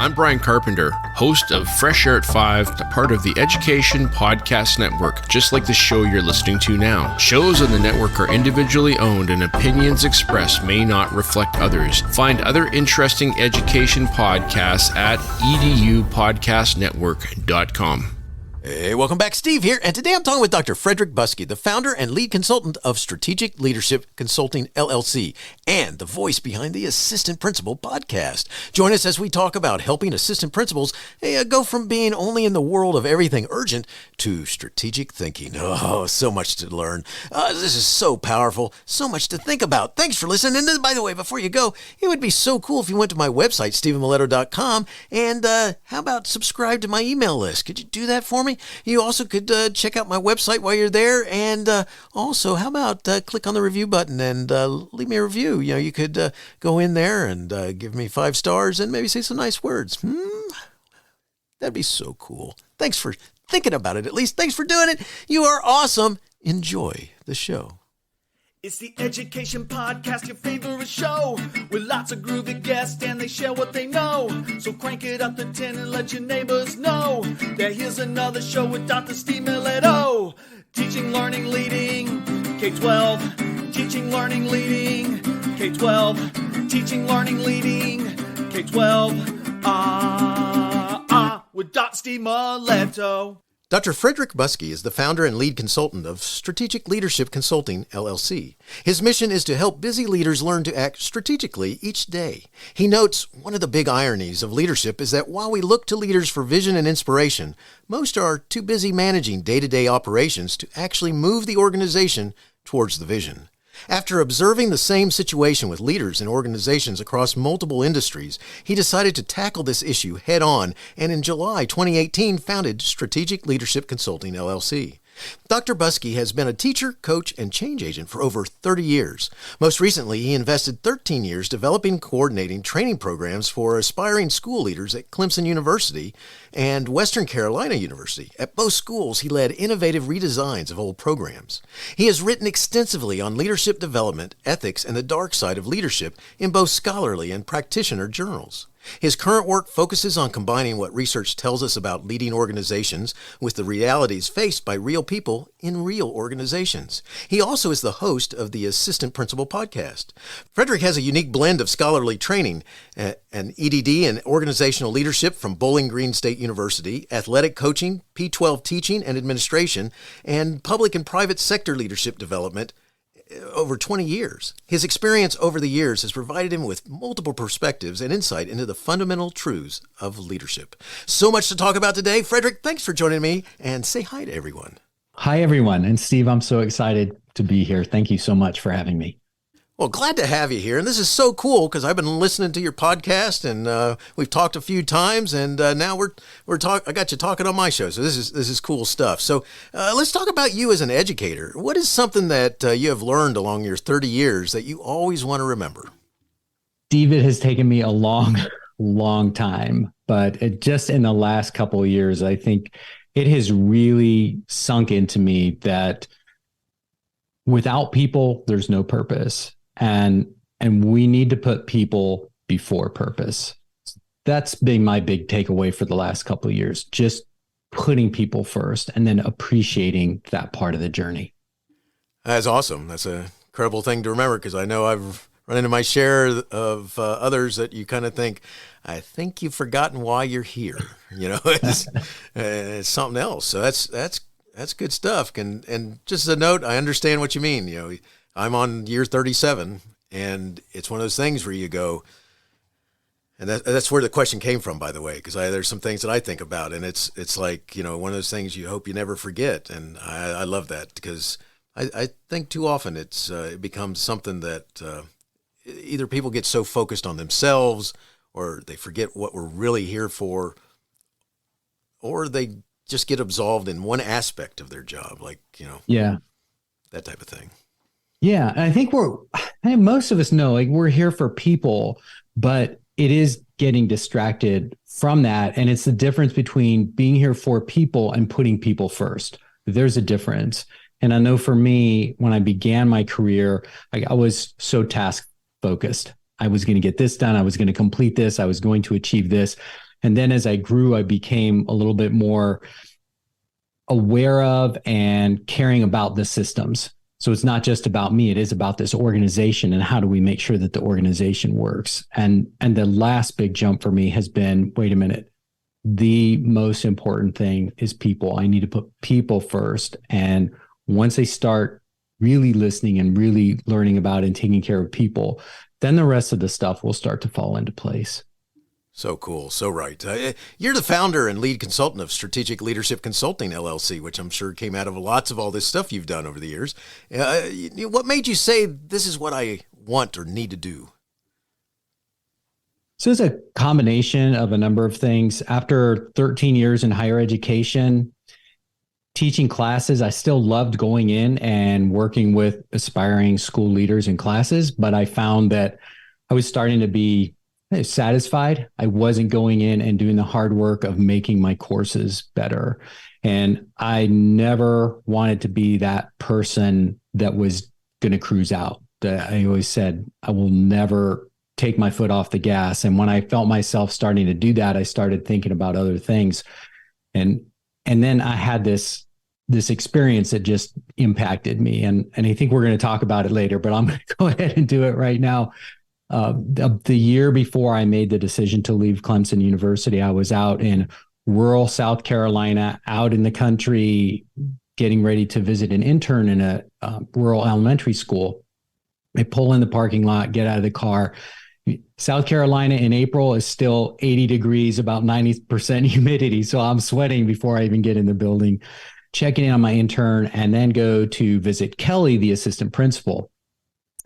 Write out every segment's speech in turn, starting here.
I'm Brian Carpenter, host of Fresh Air at 5, a part of the Education Podcast Network, just like the show you're listening to now. Shows on the network are individually owned and opinions expressed may not reflect others. Find other interesting education podcasts at edupodcastnetwork.com. Hey, welcome back. Steve here, and today I'm talking with Dr. Frederick Buskey, the founder and lead consultant of Strategic Leadership Consulting, LLC, and the voice behind the Assistant Principal podcast. Join us as we talk about helping assistant principals go from being only in the world of everything urgent to strategic thinking. Oh, so much to learn. This is so powerful, so much to think about. Thanks for listening. And by the way, before you go, it would be so cool if you went to my website, stephenmiletto.com, and how about subscribe to my email list? Could you do that for me? You also could check out my website while you're there, and also, how about click on the review button and leave me a review? You know, you could go in there and give me 5 stars and maybe say some nice words. That'd be so cool. Thanks for thinking about it, at least. Thanks for doing it. You are awesome. Enjoy the show. It's the Education Podcast, your favorite show, with lots of groovy guests and they share what they know. So crank it up to 10 and let your neighbors know that here's another show with Dr. Steve Miletto. Teaching, learning, leading, K-12. Teaching, learning, leading, K-12. Teaching, learning, leading, K-12. With Dr. Steve Miletto. Dr. Frederick Buskey is the founder and lead consultant of Strategic Leadership Consulting, LLC. His mission is to help busy leaders learn to act strategically each day. He notes one of the big ironies of leadership is that while we look to leaders for vision and inspiration, most are too busy managing day-to-day operations to actually move the organization towards the vision. After observing the same situation with leaders in organizations across multiple industries, he decided to tackle this issue head-on and in July 2018 founded Strategic Leadership Consulting, LLC. Dr. Buskey has been a teacher, coach, and change agent for over 30 years. Most recently, he invested 13 years developing and coordinating training programs for aspiring school leaders at Clemson University and Western Carolina University. At both schools, he led innovative redesigns of old programs. He has written extensively on leadership development, ethics, and the dark side of leadership in both scholarly and practitioner journals. His current work focuses on combining what research tells us about leading organizations with the realities faced by real people in real organizations. He also is the host of the Assistant Principal podcast. Frederick has a unique blend of scholarly training, an EDD in organizational leadership from Bowling Green State University, athletic coaching, P12 teaching and administration, and public and private sector leadership development over 20 years. His experience over the years has provided him with multiple perspectives and insight into the fundamental truths of leadership. So much to talk about today. Frederick, thanks for joining me, and say hi to everyone. Hi, everyone. And Steve, I'm so excited to be here. Thank you so much for having me. Well, glad to have you here. And this is so cool because I've been listening to your podcast, and we've talked a few times, and now I got you talking on my show. So this is cool stuff. So let's talk about you as an educator. What is something that you have learned along your 30 years that you always want to remember? Steve, it has taken me a long, long time, but just in the last couple of years, I think it has really sunk into me that without people, there's no purpose. And we need to put people before purpose. That's been my big takeaway for the last couple of years, just putting people first and then appreciating that part of the journey. That's awesome. That's an incredible thing to remember, because I know I've run into my share of others that you kind of think, I think you've forgotten why you're here. You know, it's something else. So that's good stuff. And just as a note, I understand what you mean. You know, I'm on year 37, and it's one of those things where you go, and that's where the question came from, by the way, because there's some things that I think about, and it's like, you know, one of those things you hope you never forget, and I love that, because I think too often it becomes something that either people get so focused on themselves, or they forget what we're really here for, or they just get absolved in one aspect of their job, like, you know, that type of thing. Yeah. And I think most of us know, like, we're here for people, but it is getting distracted from that. And it's the difference between being here for people and putting people first. There's a difference. And I know for me, when I began my career, I was so task focused. I was going to get this done. I was going to complete this. I was going to achieve this. And then as I grew, I became a little bit more aware of and caring about the systems. So it's not just about me, it is about this organization and how do we make sure that the organization works. And the last big jump for me has been, wait a minute, the most important thing is people. I need to put people first. And once they start really listening and really learning about and taking care of people, then the rest of the stuff will start to fall into place. So cool. So right. You're the founder and lead consultant of Strategic Leadership Consulting, LLC, which I'm sure came out of lots of all this stuff you've done over the years. What made you say, this is what I want or need to do? So it's a combination of a number of things. After 13 years in higher education, teaching classes, I still loved going in and working with aspiring school leaders in classes, but I found that I was starting to be satisfied. I wasn't going in and doing the hard work of making my courses better. And I never wanted to be that person that was going to cruise out. I always said, I will never take my foot off the gas. And when I felt myself starting to do that, I started thinking about other things. And then I had this experience that just impacted me. And I think we're going to talk about it later, but I'm going to go ahead and do it right now. The year before I made the decision to leave Clemson University, I was out in rural South Carolina, out in the country, getting ready to visit an intern in a rural elementary school. I pull in the parking lot, get out of the car. South Carolina in April is still 80 degrees, about 90% humidity. So I'm sweating before I even get in the building, checking in on my intern, and then go to visit Kelly, the assistant principal.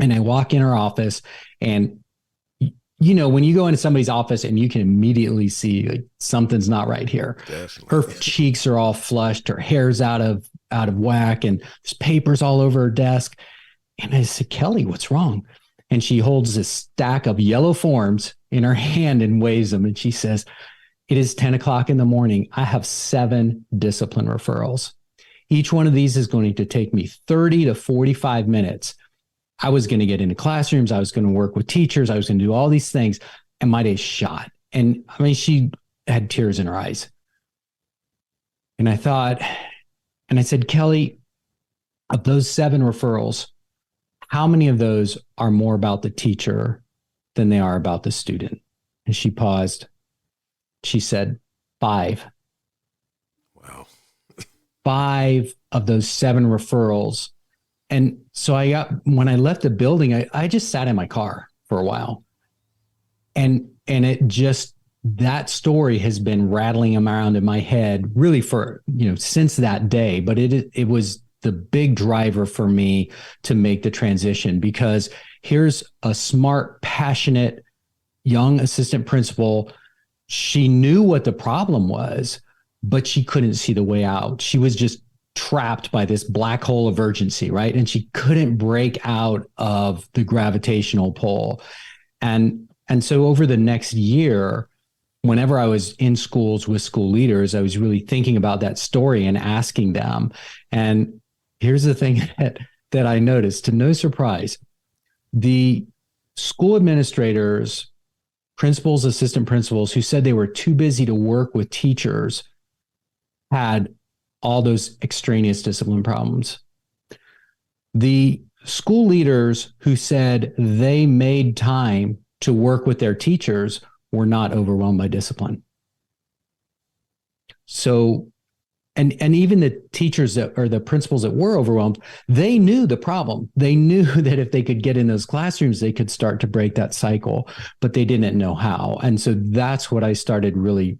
And I walk in her office, and when you go into somebody's office and you can immediately see like something's not right here. Definitely. Her cheeks are all flushed, her hair's out of whack, and there's papers all over her desk. And I said, Kelly, what's wrong? And she holds this stack of yellow forms in her hand and weighs them. And she says, it is 10 o'clock in the morning. I have 7 discipline referrals. Each one of these is going to take me 30 to 45 minutes. I was going to get into classrooms. I was going to work with teachers. I was going to do all these things. And my day's shot. And I mean, she had tears in her eyes. And I thought, and I said, Kelly, of those 7 referrals, how many of those are more about the teacher than they are about the student? And she paused. She said, 5. Wow. 5 of those 7 referrals. And so when I left the building, I just sat in my car for a while. And it just, that story has been rattling around in my head really for, since that day. But it was the big driver for me to make the transition, because here's a smart, passionate, young assistant principal. She knew what the problem was, but she couldn't see the way out. She was just trapped by this black hole of urgency, right? And she couldn't break out of the gravitational pull. And so over the next year, whenever I was in schools with school leaders, I was really thinking about that story and asking them. And here's the thing that I noticed, to no surprise, the school administrators, principals, assistant principals who said they were too busy to work with teachers had all those extraneous discipline problems. The school leaders who said they made time to work with their teachers were not overwhelmed by discipline. So, and even the teachers or the principals that were overwhelmed, they knew the problem. They knew that if they could get in those classrooms, they could start to break that cycle, but they didn't know how. And so that's what I started really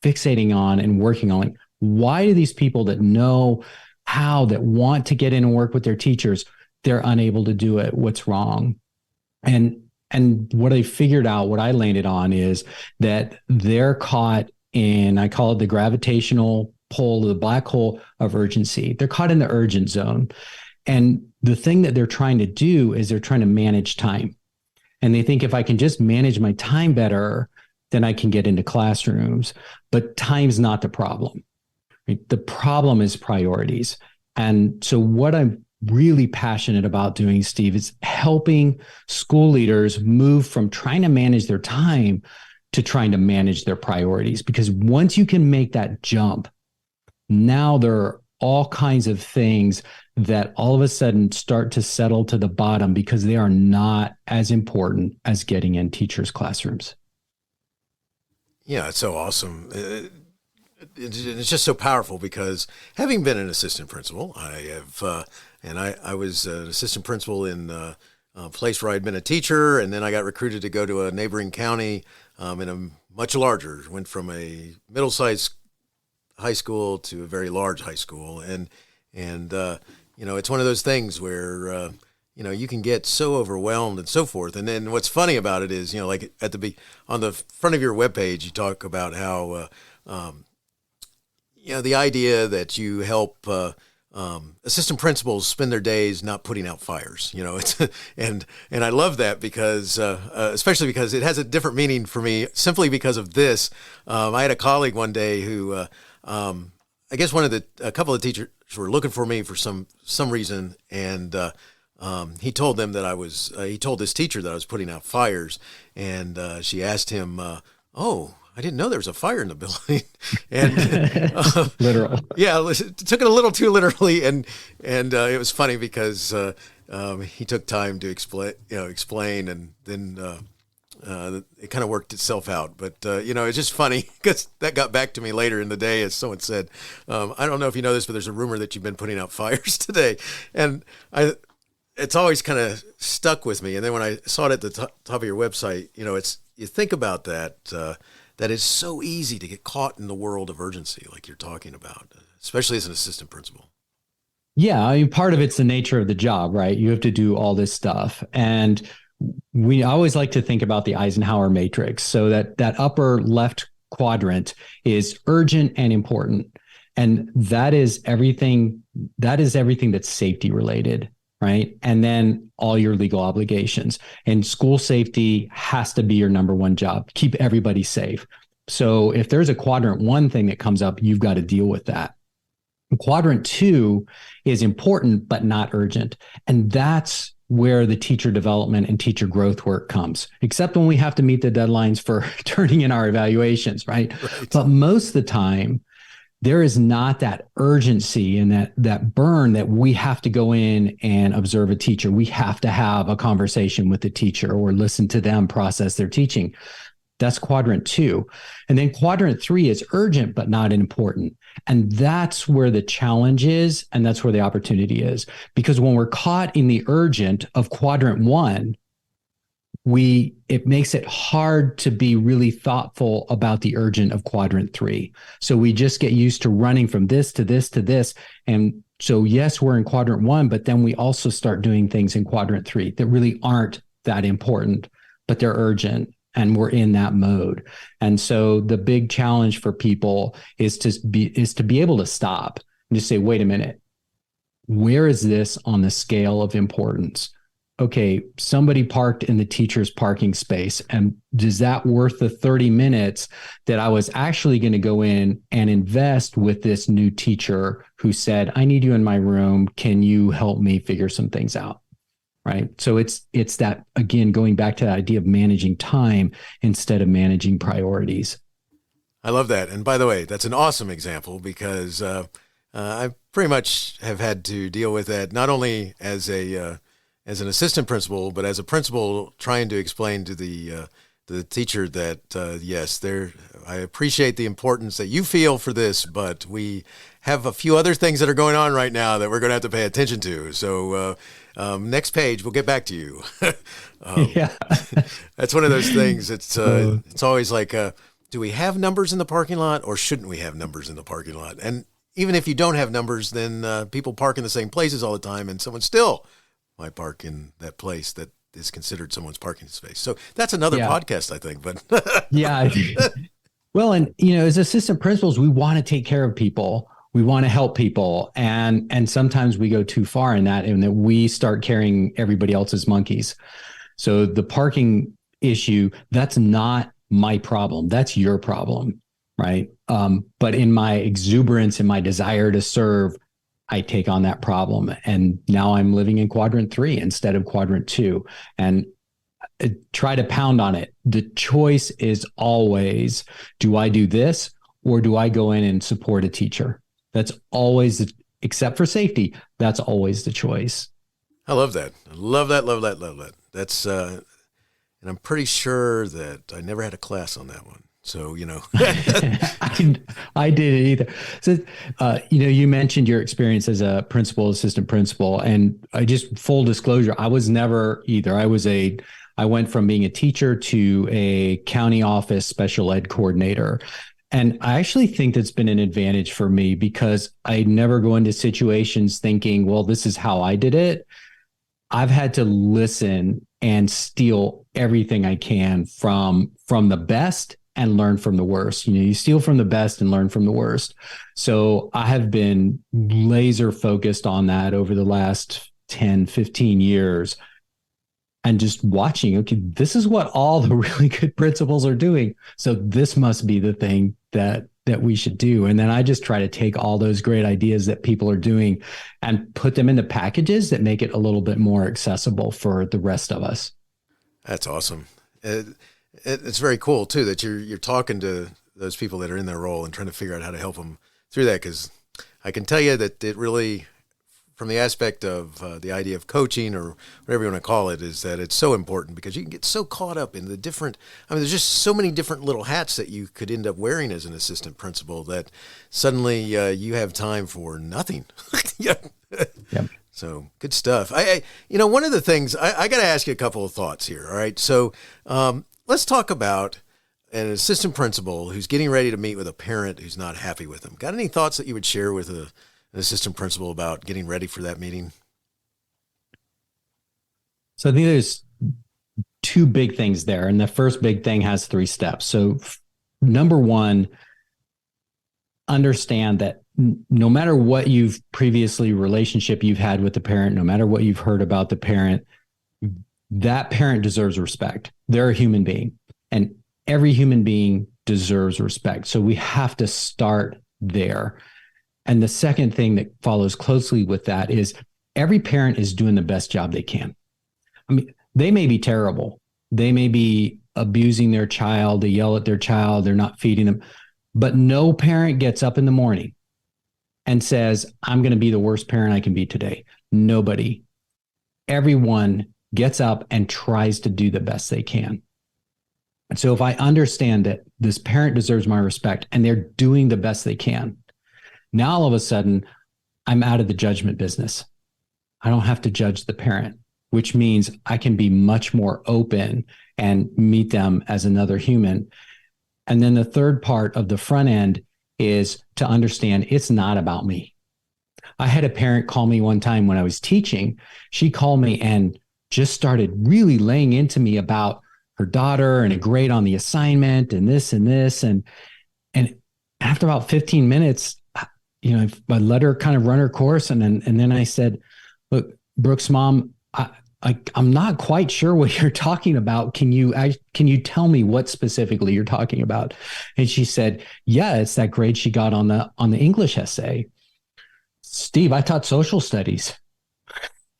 fixating on and working on. Why do these people that know how, that want to get in and work with their teachers, they're unable to do it? What's wrong? And what I figured out, what I landed on, is that they're caught in, I call it the gravitational pull, the black hole of urgency. They're caught in the urgent zone. And the thing that they're trying to do is they're trying to manage time. And they think, if I can just manage my time better, then I can get into classrooms. But time's not the problem. Right? The problem is priorities. And so what I'm really passionate about doing, Steve, is helping school leaders move from trying to manage their time to trying to manage their priorities. Because once you can make that jump, now there are all kinds of things that all of a sudden start to settle to the bottom because they are not as important as getting in teachers' classrooms. Yeah, it's so awesome. It's just so powerful because having been an assistant principal, I was an assistant principal in a place where I'd been a teacher, and then I got recruited to go to a neighboring county in a much larger, went from a middle-sized high school to a very large high school. And it's one of those things where, you can get so overwhelmed and so forth. And then what's funny about it is, like on the front of your webpage, you talk about how, the idea that you help assistant principals spend their days not putting out fires. It's and I love that because especially because it has a different meaning for me simply because of this. I had a colleague one day who I guess a couple of teachers were looking for me for some reason, and he told them that he told this teacher that I was putting out fires, and she asked him, "Oh, I didn't know there was a fire in the building." And literal. Yeah, took it a little too literally, and it was funny because he took time to explain, and then it kind of worked itself out. But it's just funny because that got back to me later in the day as someone said, "I don't know if you know this, but there's a rumor that you've been putting out fires today," and it's always kind of stuck with me. And then when I saw it at the top of your website, you think about that. That it's so easy to get caught in the world of urgency, like you're talking about, especially as an assistant principal. Yeah, I mean, part of it's the nature of the job, right? You have to do all this stuff. And we always like to think about the Eisenhower matrix. So that upper left quadrant is urgent and important. And that is everything that's safety related, right? And then all your legal obligations. And school safety has to be your number one job. Keep everybody safe. So if there's a quadrant one thing that comes up, you've got to deal with that. Quadrant two is important, but not urgent. And that's where the teacher development and teacher growth work comes, except when we have to meet the deadlines for turning in our evaluations, right? But most of the time, there is not that urgency and that burn that we have to go in and observe a teacher. We have to have a conversation with the teacher or listen to them process their teaching. That's quadrant two. And then quadrant three is urgent, but not important. And that's where the challenge is. And that's where the opportunity is. Because when we're caught in the urgent of quadrant one, it makes it hard to be really thoughtful about the urgent of quadrant three. So we just get used to running from this to this to this. And so, yes, we're in quadrant one, but then we also start doing things in quadrant three that really aren't that important, but they're urgent. And we're in that mode. And so the big challenge for people is to be able to stop and just say, wait a minute, where is this on the scale of importance? Okay, somebody parked in the teacher's parking space. And is that worth the 30 minutes that I was actually going to go in and invest with this new teacher who said, I need you in my room. Can you help me figure some things out? Right. So it's that, again, going back to the idea of managing time instead of managing priorities. I love that. And by the way, that's an awesome example because I pretty much have had to deal with that not only as an assistant principal, but as a principal trying to explain to the teacher that, yes, I appreciate the importance that you feel for this, but we have a few other things that are going on right now that we're going to have to pay attention to. So next page, we'll get back to you. Yeah. That's one of those things. It's always like, do we have numbers in the parking lot or shouldn't we have numbers in the parking lot? And even if you don't have numbers, then people park in the same places all the time and someone still might park in that place that is considered someone's parking space. So that's another podcast, I think. But yeah. Well, and as assistant principals, we want to take care of people. We want to help people. And sometimes we go too far in that, and that we start carrying everybody else's monkeys. So the parking issue, that's not my problem. That's your problem. Right. But in my exuberance and my desire to serve, I take on that problem. And now I'm living in quadrant three instead of quadrant two. And try to pound on it. The choice is always, do I do this or do I go in and support a teacher? That's always, except for safety, that's always the choice. I love that. I love that, love that, love that. That's, and I'm pretty sure that I never had a class on that one. So, I didn't either. So, you mentioned your experience as a principal, assistant principal, and full disclosure, I was never either. I went from being a teacher to a county office special ed coordinator. And I actually think that's been an advantage for me because I never go into situations thinking, well, this is how I did it. I've had to listen and steal everything I can from the best and learn from the worst. You steal from the best and learn from the worst. So I have been laser focused on that over the last 10, 15 years and just watching, okay, this is what all the really good principals are doing. So this must be the thing that we should do. And then I just try to take all those great ideas that people are doing and put them into packages that make it a little bit more accessible for the rest of us. That's awesome. It's very cool too that you're talking to those people that are in their role and trying to figure out how to help them through that. Because I can tell you that it really, from the aspect of the idea of coaching or whatever you want to call it, is that it's so important because you can get so caught up in the different. There's just so many different little hats that you could end up wearing as an assistant principal that suddenly you have time for nothing. Yeah. Yep. So good stuff. One of the things I got to ask you a couple of thoughts here. All right. So, let's talk about an assistant principal who's getting ready to meet with a parent who's not happy with them. Got any thoughts that you would share with an assistant principal about getting ready for that meeting? So I think there's two big things there. And the first big thing has 3 steps. So number one, understand that no matter what relationship you've had with the parent, no matter what you've heard about the parent, that parent deserves respect. They're a human being, and every human being deserves respect. So we have to start there. And the second thing that follows closely with that is every parent is doing the best job they can. They may be terrible. They may be abusing their child. They yell at their child. They're not feeding them. But no parent gets up in the morning and says, I'm going to be the worst parent I can be today. Nobody. Everyone gets up and tries to do the best they can. And so if I understand that this parent deserves my respect and they're doing the best they can, now all of a sudden I'm out of the judgment business. I don't have to judge the parent, which means I can be much more open and meet them as another human. And then the third part of the front end is to understand it's not about me. I had a parent call me one time when I was teaching. She called me and just started really laying into me about her daughter and a grade on the assignment and this and this. And after about 15 minutes, I let her kind of run her course. And then I said, look, Brooke's mom, I'm not quite sure what you're talking about. Can you tell me what specifically you're talking about? And she said, yeah, it's that grade she got on the English essay. Steve, I taught social studies.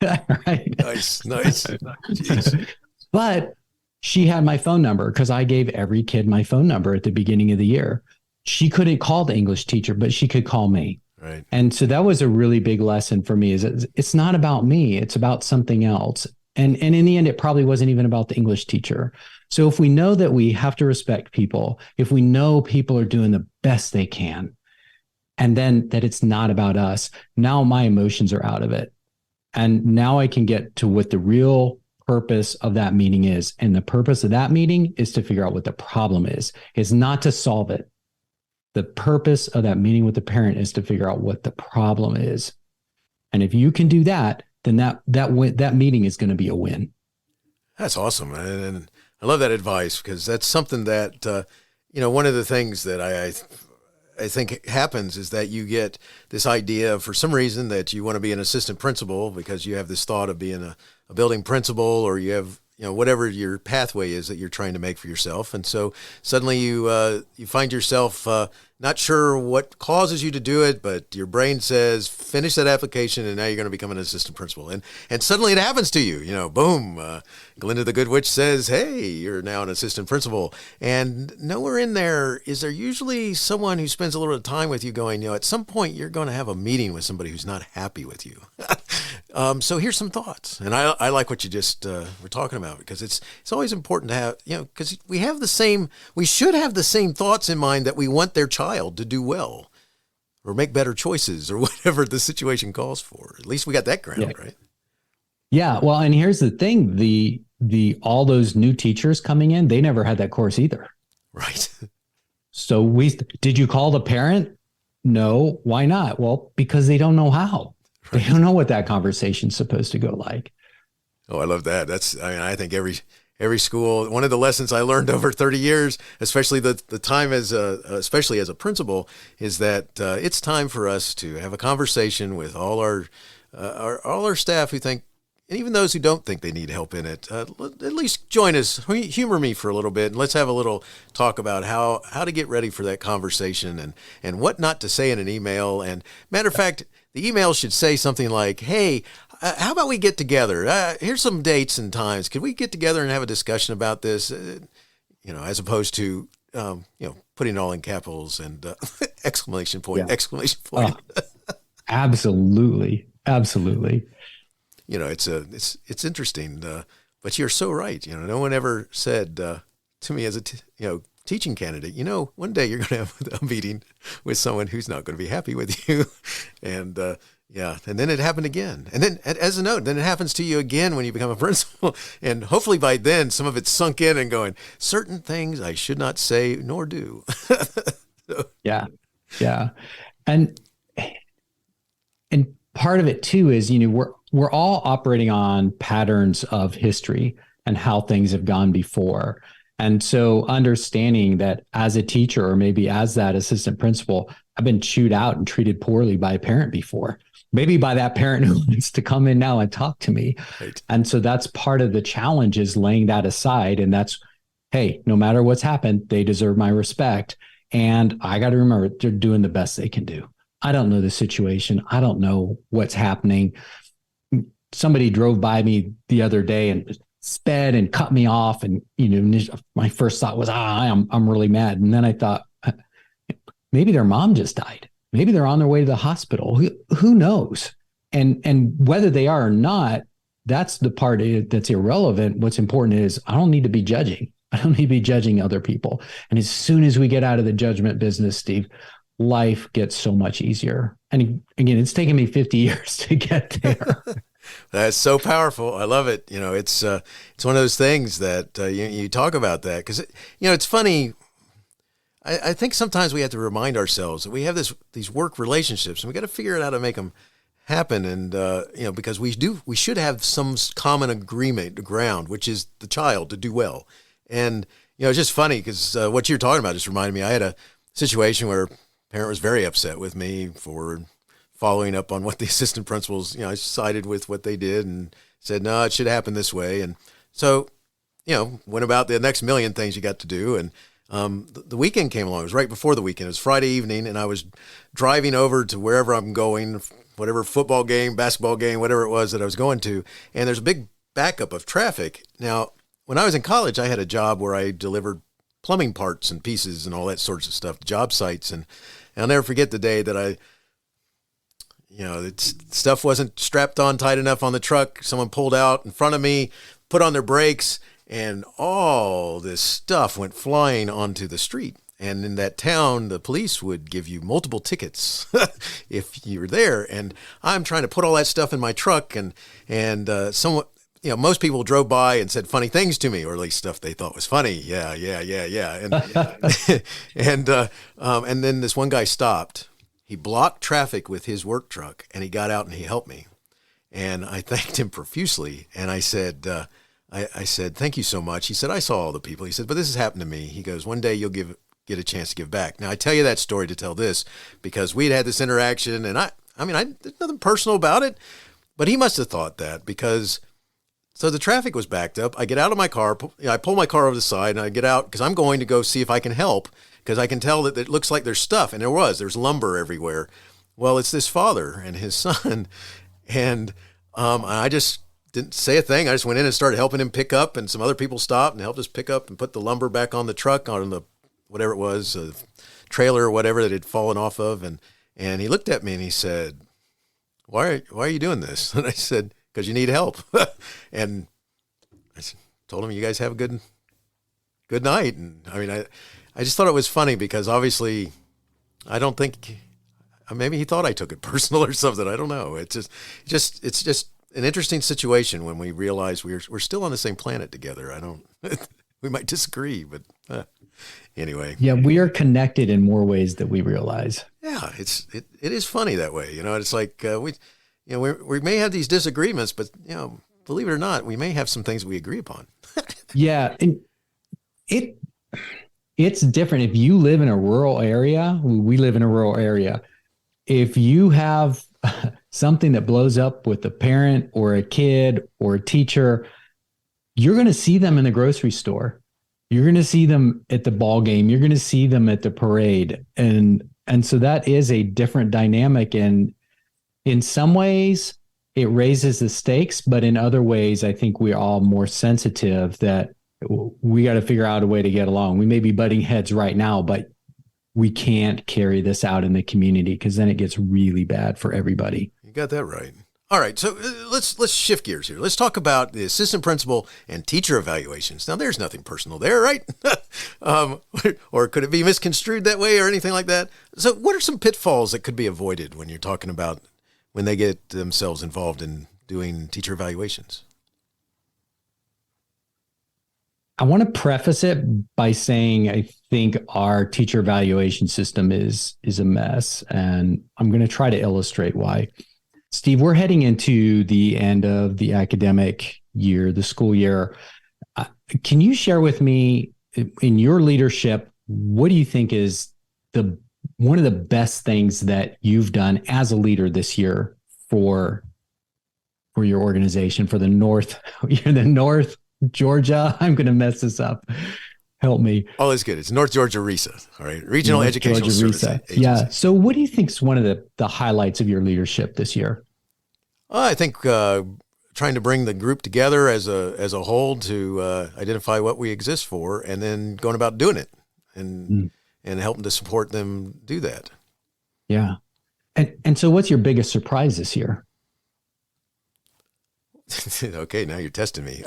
Right. Nice. Jeez. But she had my phone number because I gave every kid my phone number at the beginning of the year. She couldn't call the English teacher, but she could call me. Right. And so that was a really big lesson for me, is it's not about me. It's about something else. And in the end, it probably wasn't even about the English teacher. So if we know that we have to respect people, if we know people are doing the best they can, and then that it's not about us, now my emotions are out of it. And now I can get to what the real purpose of that meeting is. And the purpose of that meeting is to figure out what the problem is. It's not to solve it. The purpose of that meeting with the parent is to figure out what the problem is. And if you can do that, then that meeting is going to be a win. That's awesome. And I love that advice because that's something that, one of the things that I think happens is that you get this idea for some reason that you want to be an assistant principal because you have this thought of being a building principal, or you have, whatever your pathway is that you're trying to make for yourself. And so suddenly you find yourself not sure what causes you to do it, but your brain says, finish that application, and now you're going to become an assistant principal. And suddenly it happens to you, boom, Glinda the Good Witch says, hey, you're now an assistant principal. And nowhere in there is there usually someone who spends a little bit of time with you going, at some point you're going to have a meeting with somebody who's not happy with you. So here's some thoughts. And I like what you just were talking about, because it's always important to have, because we should have the same thoughts in mind that we want their child to do well or make better choices or whatever the situation calls for. At least we got that ground, right? Yeah. Well, and here's the thing, all those new teachers coming in, they never had that course either. Right. So did you call the parent? No. Why not? Well, because they don't know how. Right. They don't know what that conversation's supposed to go like. Oh, I love that. I think every school, one of the lessons I learned over 30 years, especially the time especially as a principal, is that it's time for us to have a conversation with all our staff who think, and even those who don't think they need help in it, at least join us, humor me for a little bit, and let's have a little talk about how to get ready for that conversation and what not to say in an email. And matter of fact, the email should say something like, hey, how about we get together? Here's some dates and times. Could we get together and have a discussion about this? As opposed to, putting it all in capitals and exclamation point. Absolutely. It's interesting, but you're so right. No one ever said to me as a teaching candidate, one day you're going to have a meeting with someone who's not going to be happy with you, and and then it happened again, and then as a note, then it happens to you again when you become a principal, and hopefully by then some of it's sunk in and going, certain things I should not say nor do. Yeah, and part of it too is we're all operating on patterns of history and how things have gone before. And so understanding that as a teacher, or maybe as that assistant principal, I've been chewed out and treated poorly by a parent before, maybe by that parent who wants to come in now and talk to me. Right. And so that's part of the challenge, is laying that aside. And that's, hey, no matter what's happened, they deserve my respect. And I got to remember, they're doing the best they can do. I don't know the situation. I don't know what's happening. Somebody drove by me the other day and sped and cut me off. And, my first thought was, I'm really mad. And then I thought, maybe their mom just died. Maybe they're on their way to the hospital. Who knows? And whether they are or not, that's the part that's irrelevant. What's important is I don't need to be judging. I don't need to be judging other people. And as soon as we get out of the judgment business, Steve, life gets so much easier. And again, it's taken me 50 years to get there. That's so powerful. I love it. It's one of those things that you talk about that, because it's funny. I think sometimes we have to remind ourselves that we have these work relationships, and we got to figure out how to make them happen. And because we should have some common agreement ground, which is the child to do well. And it's just funny because what you're talking about just reminded me. I had a situation where a parent was very upset with me for following up on what the assistant principals, I sided with what they did and said, no, it should happen this way. And so, went about the next million things you got to do. And the weekend came along. It was right before the weekend. It was Friday evening, and I was driving over to wherever I'm going, whatever football game, basketball game, whatever it was that I was going to. And there's a big backup of traffic. Now, when I was in college, I had a job where I delivered plumbing parts and pieces and all that sorts of stuff, job sites. And I'll never forget the day that stuff wasn't strapped on tight enough on the truck. Someone pulled out in front of me, put on their brakes, and all this stuff went flying onto the street. And in that town, the police would give you multiple tickets if you were there. And I'm trying to put all that stuff in my truck, and someone, most people drove by and said funny things to me, or at least stuff they thought was funny. Yeah. And then this one guy stopped. He blocked traffic with his work truck, and he got out and he helped me. And I thanked him profusely. And I said, I said, thank you so much. He said, I saw all the people. He said, but this has happened to me. He goes, one day you'll get a chance to give back. Now, I tell you that story to tell this, because we'd had this interaction, and there's nothing personal about it, but he must have thought that, because so the traffic was backed up. I get out of my car, I pull my car over the side, and I get out because I'm going to go see if I can help because I can tell that it looks like there's stuff, and there's lumber everywhere. Well, it's this father and his son, and I just didn't say a thing. I just went in and started helping him pick up, and some other people stopped and helped us pick up and put the lumber back on the truck, on the whatever it was, trailer or whatever that had fallen off of, and he looked at me and he said, why are you doing this? And I said, because you need help. And I told him, you guys have a good night. And I mean, I just thought it was funny because obviously I don't think, maybe he thought I took it personal or something. I don't know. It's just an interesting situation when we realize we're still on the same planet together. We might disagree, but anyway. Yeah, we are connected in more ways than we realize. Yeah, it is funny that way. It's like we may have these disagreements, but believe it or not, we may have some things we agree upon. Yeah, and it's different if you live in a rural area. We live in a rural area. If you have something that blows up with a parent or a kid or a teacher, you're going to see them in the grocery store. You're going to see them at the ball game. You're going to see them at the parade. And so that is a different dynamic. And in some ways it raises the stakes, but in other ways, I think we're all more sensitive that we got to figure out a way to get along. We may be butting heads right now, but we can't carry this out in the community because then it gets really bad for everybody. You got that right. All right, so let's shift gears here. Let's talk about the assistant principal and teacher evaluations. Now, there's nothing personal there, right? Or could it be misconstrued that way or anything like that? So what are some pitfalls that could be avoided when you're talking about when they get themselves involved in doing teacher evaluations? I want to preface it by saying I think our teacher evaluation system is a mess, and I'm going to try to illustrate why. Steve, we're heading into the end of the academic year, the school year. Can you share with me, in your leadership, what do you think is one of the best things that you've done as a leader this year for your organization, for the North Georgia? I'm going to mess this up. Help me. Oh, it's good. It's North Georgia RESA, all right? Regional North Educational Georgia Service RESA. Agency. Yeah. So what do you think is one of the highlights of your leadership this year? I think trying to bring the group together as a whole to identify what we exist for, and then going about doing it and helping to support them do that. Yeah. And so what's your biggest surprise this year? Okay, now you're testing me.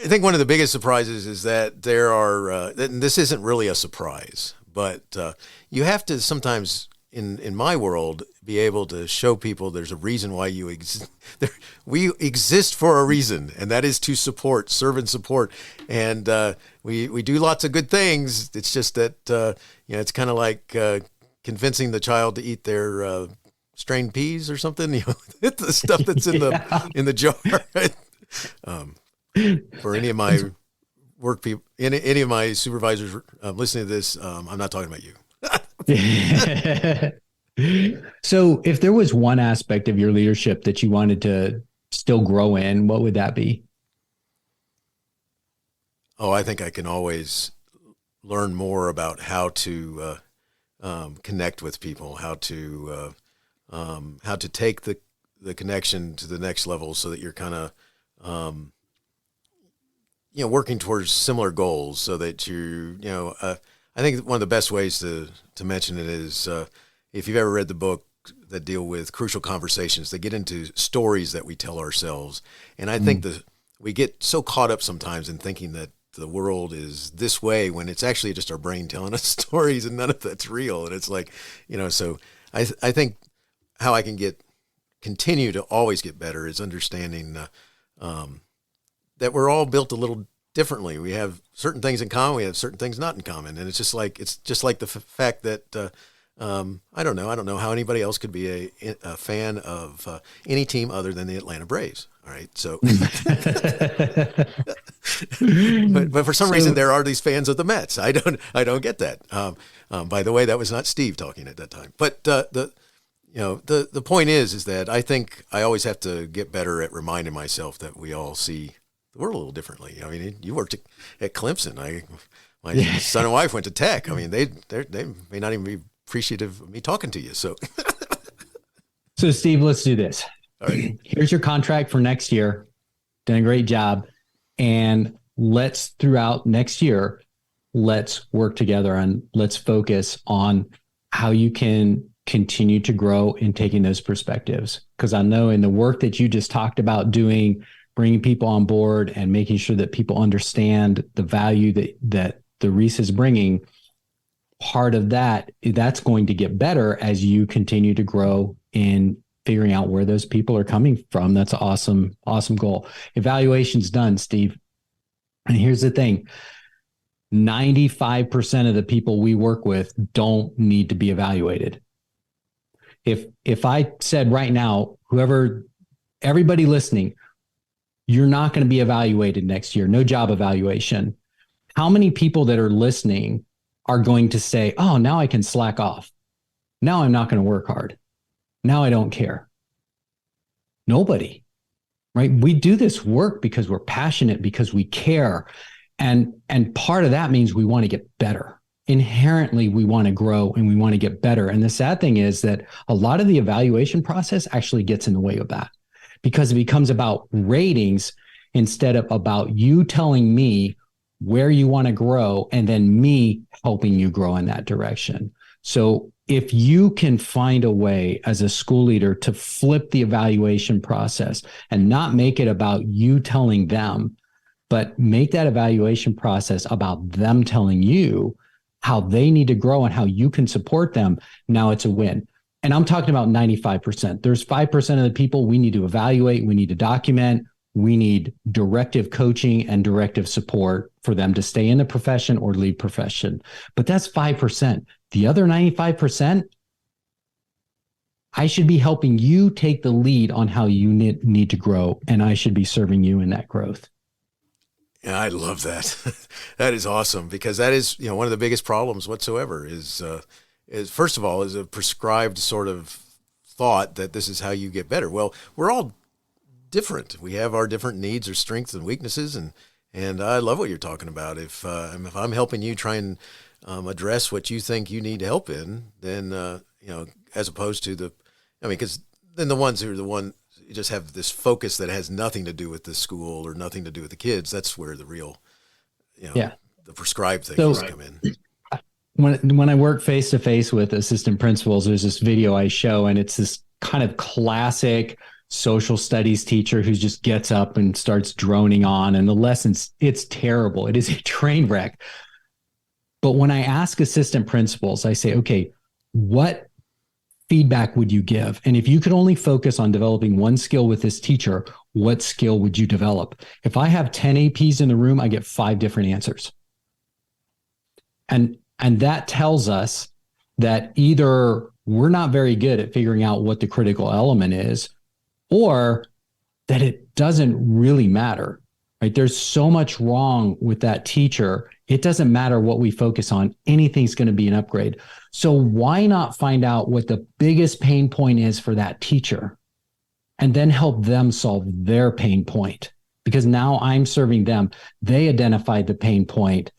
I think one of the biggest surprises is that there are, and this isn't really a surprise, but you have to sometimes, in my world, be able to show people there's a reason why you exist. We exist for a reason, and that is to serve and support. And we do lots of good things. It's just that, it's kind of like convincing the child to eat their strained peas or something, the stuff that's in the jar. For any of my work people, any of my supervisors listening to this, I'm not talking about you. So if there was one aspect of your leadership that you wanted to still grow in, what would that be? Oh, I think I can always learn more about how to connect with people, how to take the connection to the next level so that you're kind of, working towards similar goals so that I think one of the best ways to mention it is if you've ever read the book that deal with crucial conversations, they get into stories that we tell ourselves. And I think we get so caught up sometimes in thinking that the world is this way when it's actually just our brain telling us stories and none of that's real. And it's like, so I think how I can continue to always get better is understanding that we're all built a little differently. We have certain things in common. We have certain things not in common. And it's just like the fact that I don't know how anybody else could be a fan of any team other than the Atlanta Braves. All right. So, but for some reason there are these fans of the Mets. I don't get that. By the way, that was not Steve talking at that time, but the point is that I think I always have to get better at reminding myself that we all see the world a little differently. I mean, you worked at Clemson. My son and wife went to tech. I mean, they may not even be appreciative of me talking to you. So, so Steve, let's do this. all right. Here's your contract for next year. Done a great job. And let's, throughout next year, let's work together and let's focus on how you can continue to grow in taking those perspectives. Because I know in the work that you just talked about doing, bringing people on board and making sure that people understand the value that the Reese is bringing, part of that's going to get better as you continue to grow in figuring out where those people are coming from. That's an awesome goal. Evaluation's done, Steve. And here's the thing. 95% of the people we work with don't need to be evaluated. If I said right now, everybody listening, you're not going to be evaluated next year, no job evaluation. How many people that are listening are going to say, oh, now I can slack off. Now I'm not going to work hard. Now I don't care. Nobody, right? We do this work because we're passionate, because we care. And part of that means we want to get better. Inherently, we want to grow and we want to get better. And the sad thing is that a lot of the evaluation process actually gets in the way of that, because it becomes about ratings instead of about you telling me where you want to grow and then me helping you grow in that direction. So if you can find a way as a school leader to flip the evaluation process and not make it about you telling them, but make that evaluation process about them telling you how they need to grow and how you can support them, now it's a win. And I'm talking about 95%. There's 5% of the people we need to evaluate, we need to document, we need directive coaching and directive support for them to stay in the profession or leave profession. But that's 5%. The other 95%, I should be helping you take the lead on how you need to grow, and I should be serving you in that growth. Yeah, I love that. That is awesome, because that is, one of the biggest problems whatsoever is first of all, is a prescribed sort of thought that this is how you get better. Well, we're all different. We have our different needs or strengths and weaknesses. And I love what you're talking about. If I'm helping you try and address what you think you need help in, then, as opposed to because then the ones who are the one, you just have this focus that has nothing to do with the school or nothing to do with the kids. That's where the real, the prescribed things come in. When I work face to face with assistant principals, there's this video I show, and it's this kind of classic social studies teacher who just gets up and starts droning on, and the lessons, it's terrible. It is a train wreck. But when I ask assistant principals, I say, okay, what feedback would you give? And if you could only focus on developing one skill with this teacher, what skill would you develop? If I have 10 APs in the room, I get 5 different answers. And that tells us that either we're not very good at figuring out what the critical element is, or that it doesn't really matter, right? There's so much wrong with that teacher. It doesn't matter what we focus on. Anything's going to be an upgrade. So why not find out what the biggest pain point is for that teacher and then help them solve their pain point? Because now I'm serving them. They identified the pain point.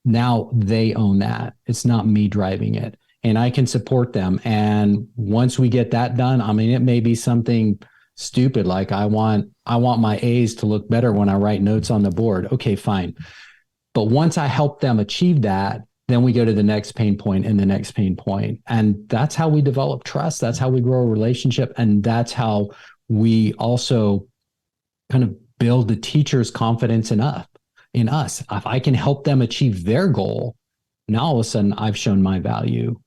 Now they own that. It's not me driving it. And I can support them. And once we get that done, it may be something stupid, like I want my A's to look better when I write notes on the board. Okay, fine. But once I help them achieve that, then we go to the next pain point and the next pain point. And that's how we develop trust. That's how we grow a relationship. And that's how we also kind of build the teacher's confidence in us. If I can help them achieve their goal, now all of a sudden I've shown my value.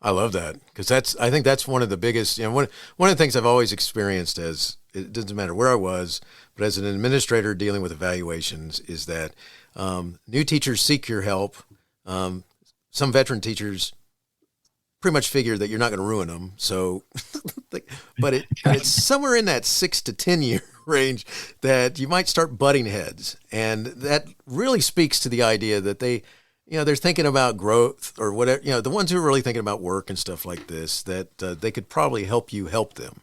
I love that, because I think that's one of the biggest, one of the things I've always experienced, as it doesn't matter where I was, but as an administrator dealing with evaluations, is that new teachers seek your help. Some veteran teachers pretty much figure that you're not going to ruin them. So, but it's somewhere in that 6 to 10 year range that you might start butting heads. And that really speaks to the idea that they're thinking about growth or whatever, the ones who are really thinking about work and stuff like this, that they could probably help you help them,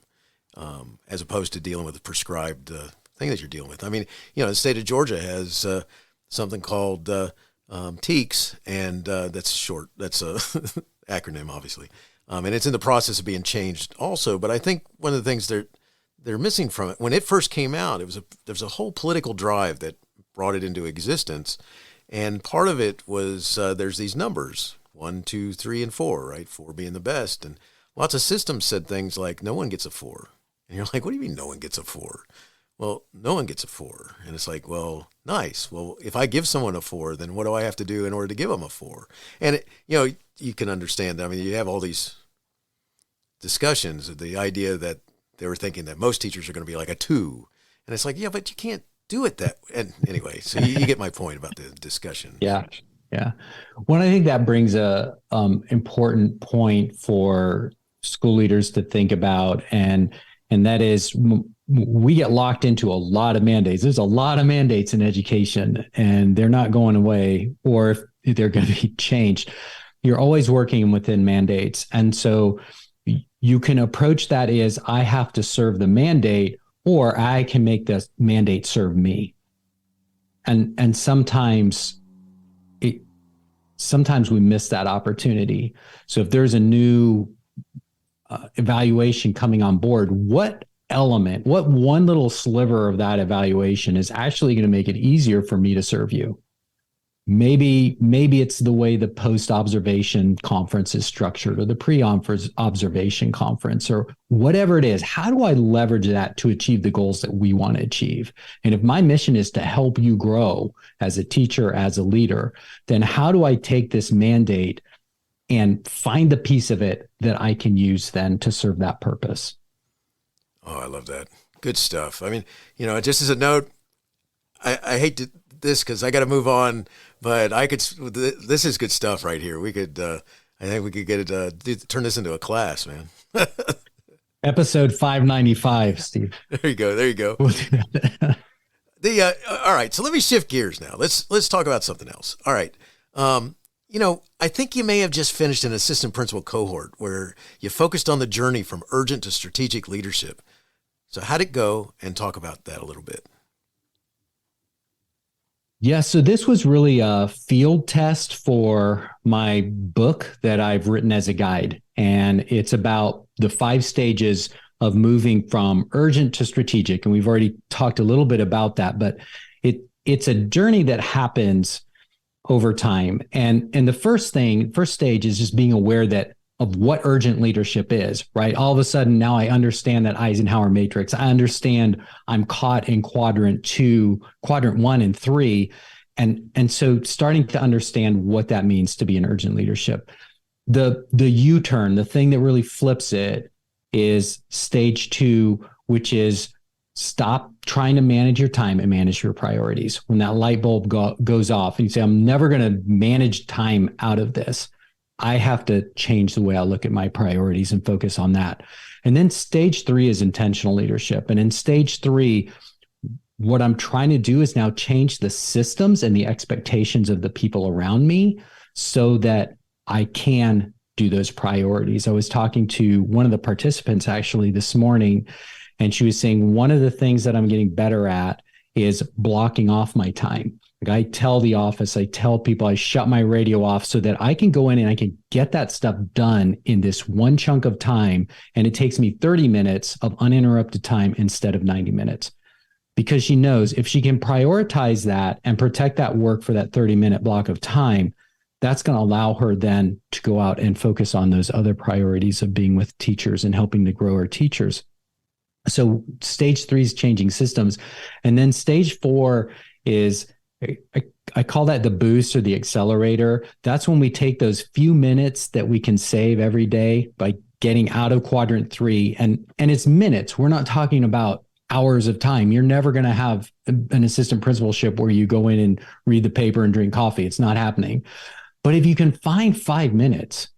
as opposed to dealing with a prescribed thing that you're dealing with. The state of Georgia has something called TEACS, and that's short. That's a acronym, obviously, and it's in the process of being changed also. But I think one of the things they're missing from it, when it first came out, there's a whole political drive that brought it into existence, and part of it was there's these numbers 1, 2, 3, and 4, right? 4 being the best, and lots of systems said things like no one gets a 4, and you're like, what do you mean no one gets a 4? Well, no one gets a 4. And it's like, well, nice. Well, if I give someone a 4, then what do I have to do in order to give them a 4? And, you can understand. I mean, you have all these discussions, the idea that they were thinking that most teachers are going to be like a 2. And it's like, yeah, but you can't do it that. And anyway, so you get my point about the discussion. Yeah. Yeah. Well, I think that brings a important point for school leaders to think about. And that is, we get locked into a lot of mandates. There's a lot of mandates in education, and they're not going away, or if they're going to be changed. You're always working within mandates. And so you can approach that as, I have to serve the mandate, or I can make the mandate serve me. And sometimes we miss that opportunity. So if there's a new evaluation coming on board, what one little sliver of that evaluation is actually going to make it easier for me to serve you? Maybe it's the way the post-observation conference is structured, or the pre-observation conference, or whatever it is. How do I leverage that to achieve the goals that we want to achieve? And if my mission is to help you grow as a teacher, as a leader, then how do I take this mandate and find the piece of it that I can use then to serve that purpose? Oh, I love that. Good stuff. I mean, just as a note, I hate this because I got to move on, but this is good stuff right here. We could, I think we could get it, turn this into a class, man. Episode 595, Steve. There you go. All right. So let me shift gears now. Let's talk about something else. All right. I think you may have just finished an assistant principal cohort where you focused on the journey from urgent to strategic leadership. So how'd it go? And talk about that a little bit. Yeah, so this was really a field test for my book that I've written as a guide. And it's about the 5 stages of moving from urgent to strategic. And we've already talked a little bit about that, but it's a journey that happens over time. And the first stage is just being aware of what urgent leadership is, right? All of a sudden, now I understand that Eisenhower matrix. I understand I'm caught in quadrant 1 and 3. And so starting to understand what that means to be an urgent leadership. The U-turn, the thing that really flips it, is stage 2, which is stop trying to manage your time and manage your priorities. When that light bulb goes off and you say, I'm never going to manage time out of this, I have to change the way I look at my priorities and focus on that. And then stage 3 is intentional leadership. And in stage 3, what I'm trying to do is now change the systems and the expectations of the people around me so that I can do those priorities. I was talking to one of the participants actually this morning, and she was saying one of the things that I'm getting better at is blocking off my time. Like I tell the office, I tell people, I shut my radio off so that I can go in and I can get that stuff done in this one chunk of time. And it takes me 30 minutes of uninterrupted time instead of 90 minutes. Because she knows if she can prioritize that and protect that work for that 30-minute block of time, that's going to allow her then to go out and focus on those other priorities of being with teachers and helping to grow her teachers. So stage 3 is changing systems. And then stage 4 is, I call that the boost or the accelerator. That's when we take those few minutes that we can save every day by getting out of quadrant 3. And it's minutes. We're not talking about hours of time. You're never going to have an assistant principalship where you go in and read the paper and drink coffee. It's not happening. But if you can find 5 minutes,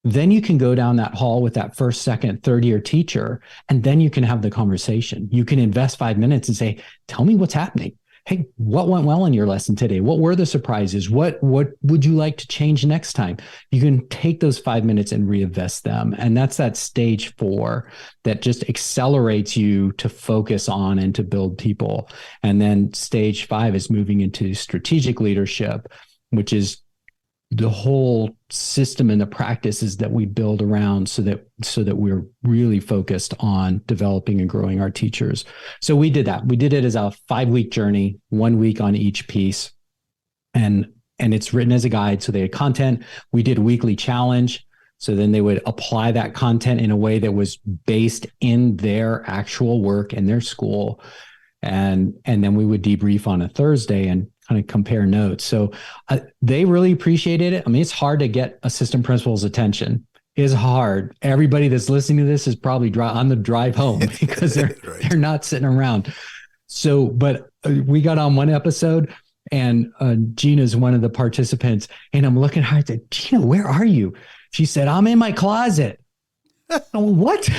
then you can go down that hall with that first, second, third year teacher, and then you can have the conversation. You can invest 5 minutes and say, tell me what's happening. Hey, what went well in your lesson today? What were the surprises? What would you like to change next time? You can take those 5 minutes and reinvest them. And that's that stage 4 that just accelerates you to focus on and to build people. And then stage 5 is moving into strategic leadership, which is the whole system and the practices that we build around so that we're really focused on developing and growing our teachers. So we did that. We did it as a 5-week journey, 1 week on each piece. And it's written as a guide. So they had content. We did a weekly challenge. So then they would apply that content in a way that was based in their actual work in their school. And then we would debrief on a Thursday and kind of compare notes. So they really appreciated it. I mean, it's hard to get assistant principals' attention. It's hard. Everybody that's listening to this is probably on the drive home because they're right. they're not sitting around. So, but we got on one episode, and Gina's one of the participants, and I'm looking at her. I said, "Gina, where are you?" She said, "I'm in my closet." Oh, what?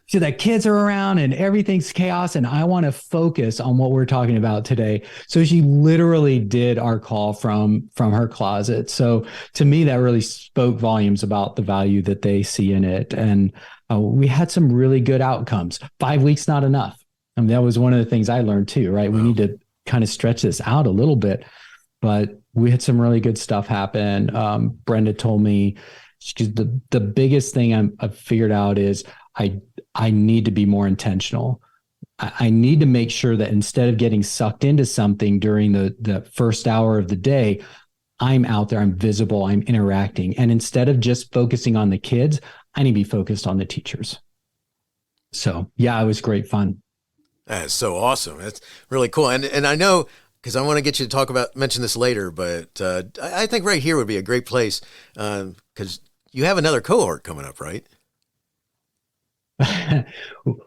So that kids are around and everything's chaos, and I want to focus on what we're talking about today. So she literally did our call from her closet. So to me, that really spoke volumes about the value that they see in it. And we had some really good outcomes. 5 weeks, not enough. I mean, that was one of the things I learned too, right? Wow. We need to kind of stretch this out a little bit, but we had some really good stuff happen. Brenda told me the biggest thing I've figured out is I need to be more intentional. I need to make sure that instead of getting sucked into something during the first hour of the day, I'm out there, I'm visible, I'm interacting. And instead of just focusing on the kids, I need to be focused on the teachers. So yeah, it was great fun. That's so awesome. That's really cool. And I know, because I want to get you to mention this later, but I think right here would be a great place because you have another cohort coming up, right?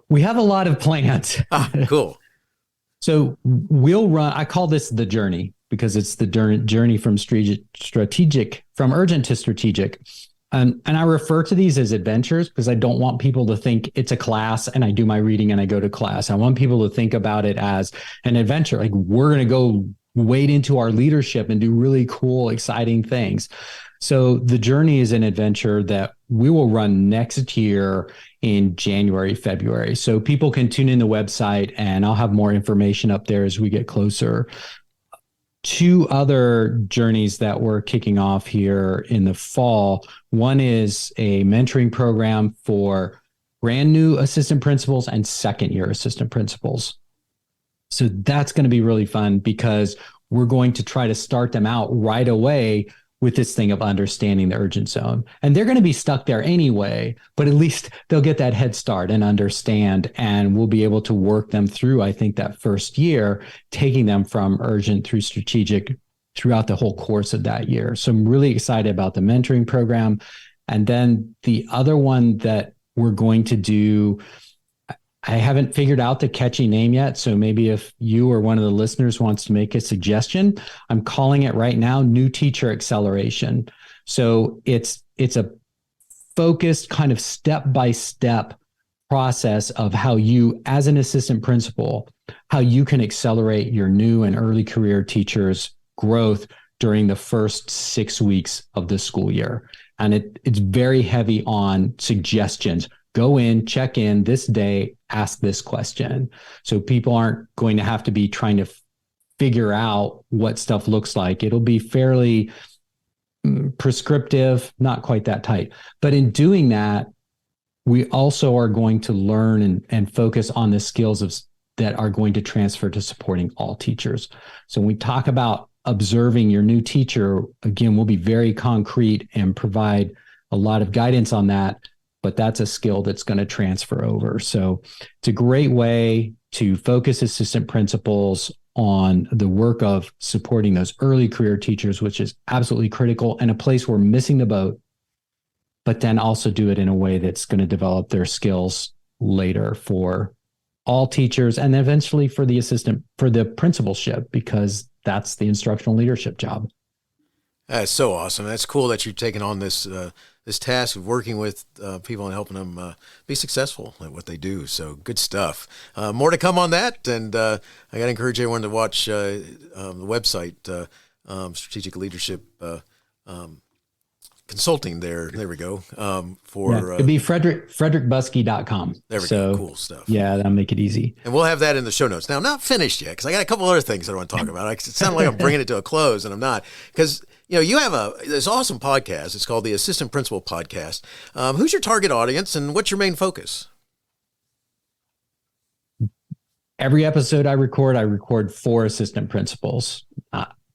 We have a lot of plans. Cool. So we'll run, I call this the journey because it's the journey from urgent to strategic. And I refer to these as adventures because I don't want people to think it's a class and I do my reading and I go to class. I want people to think about it as an adventure. Like we're going to go wade into our leadership and do really cool, exciting things. So the journey is an adventure that we will run next year in January, February. So people can tune in the website and I'll have more information up there as we get closer. 2 other journeys that we're kicking off here in the fall. One is a mentoring program for brand new assistant principals and second-year assistant principals. So that's going to be really fun because we're going to try to start them out right away with this thing of understanding the urgent zone. And they're going to be stuck there anyway, but at least they'll get that head start and understand, and we'll be able to work them through, I think, that first year, taking them from urgent through strategic throughout the whole course of that year. So I'm really excited about the mentoring program. And then the other one that we're going to do, I haven't figured out the catchy name yet. So maybe if you or one of the listeners wants to make a suggestion, I'm calling it right now New Teacher Acceleration. So it's a focused kind of step-by-step process of how you, as an assistant principal, how you can accelerate your new and early career teachers' growth during the first 6 weeks of the school year. And it's very heavy on suggestions. Go in, check in this day, ask this question. So people aren't going to have to be trying to figure out what stuff looks like. It'll be fairly prescriptive, not quite that tight. But in doing that, we also are going to learn and focus on the skills that are going to transfer to supporting all teachers. So when we talk about observing your new teacher, again, we'll be very concrete and provide a lot of guidance on that. But that's a skill that's going to transfer over. So it's a great way to focus assistant principals on the work of supporting those early career teachers, which is absolutely critical and a place we're missing the boat, but then also do it in a way that's going to develop their skills later for all teachers and eventually for the principalship, because that's the instructional leadership job. That's so awesome. That's cool that you've taken on this task of working with people and helping them be successful at what they do. So good stuff. More to come on that. And I got to encourage everyone to watch the website, Strategic Leadership consulting there. There we go. It'd be frederickbuskey.com. There we go. Cool stuff. Yeah, that'll make it easy. And we'll have that in the show notes. Now, I'm not finished yet because I got a couple other things that I want to talk about. It sounds like I'm bringing it to a close, and I'm not. Because, you have this awesome podcast. It's called the Assistant Principal Podcast. Who's your target audience, and what's your main focus? Every episode I record for assistant principals.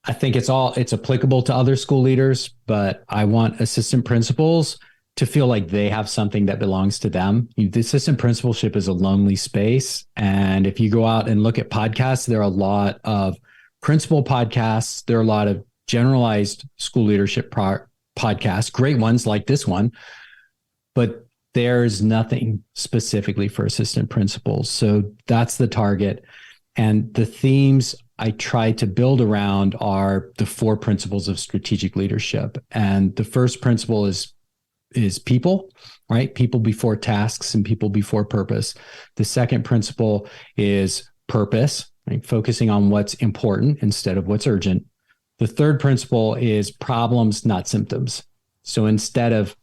I think it's applicable to other school leaders, but I want assistant principals to feel like they have something that belongs to them. The assistant principalship is a lonely space. And if you go out and look at podcasts, there are a lot of principal podcasts. There are a lot of generalized school leadership podcasts, great ones like this one, but there's nothing specifically for assistant principals. So that's the target. And the themes I try to build around are the 4 principles of strategic leadership. And the first principle is people, right? People before tasks and people before purpose. The second principle is purpose, right? Focusing on what's important instead of what's urgent. The third principle is problems, not symptoms. So instead of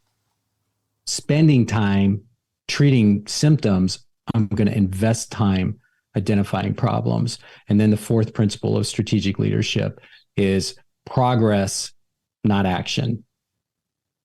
spending time treating symptoms, I'm going to invest time identifying problems. And then the fourth principle of strategic leadership is progress, not action.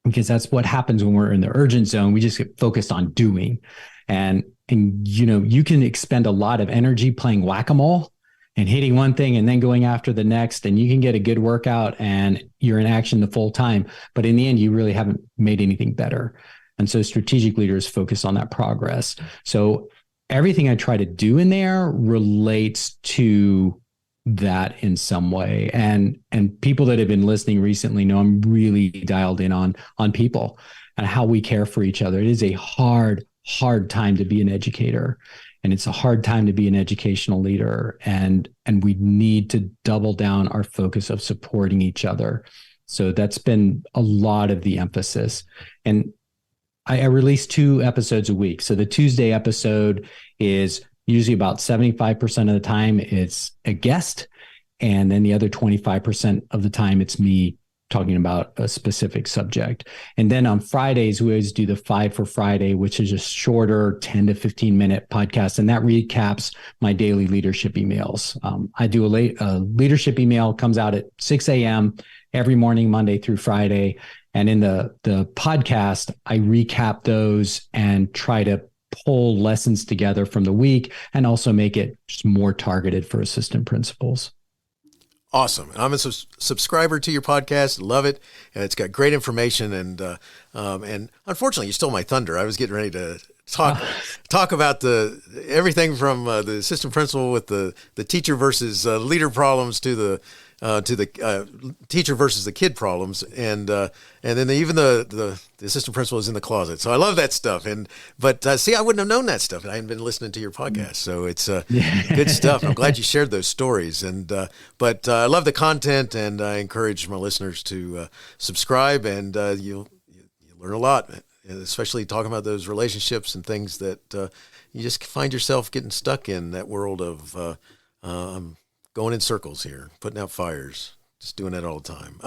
Because that's what happens when we're in the urgent zone. We just get focused on doing. And you can expend a lot of energy playing whack-a-mole and hitting one thing and then going after the next. And you can get a good workout and you're in action the full time. But in the end, you really haven't made anything better. And so strategic leaders focus on that progress. So everything I try to do in there relates to that in some way. And people that have been listening recently know I'm really dialed in on people and how we care for each other. It is a hard time to be an educator, and it's a hard time to be an educational leader. And we need to double down our focus of supporting each other. So that's been a lot of the emphasis. And I release 2 episodes a week. So the Tuesday episode is usually about 75% of the time it's a guest. And then the other 25% of the time it's me talking about a specific subject. And then on Fridays, we always do the 5 for Friday, which is a shorter 10 to 15 minute podcast. And that recaps my daily leadership emails. I do a leadership email, comes out at 6 a.m. every morning, Monday through Friday. And in the podcast, I recap those and try to pull lessons together from the week and also make it just more targeted for assistant principals. Awesome. I'm a subscriber to your podcast. Love it. And it's got great information. And unfortunately, you stole my thunder. I was getting ready to talk about everything from the assistant principal with the teacher versus leader problems to the teacher versus the kid problems, and then even the assistant principal is in the closet. So I love that stuff. But see, I wouldn't have known that stuff. I hadn't been listening to your podcast, so it's good stuff. I'm glad you shared those stories. But I love the content, and I encourage my listeners to subscribe, and you'll learn a lot, especially talking about those relationships and things that you just find yourself getting stuck in that world of going in circles here, putting out fires, just doing that all the time.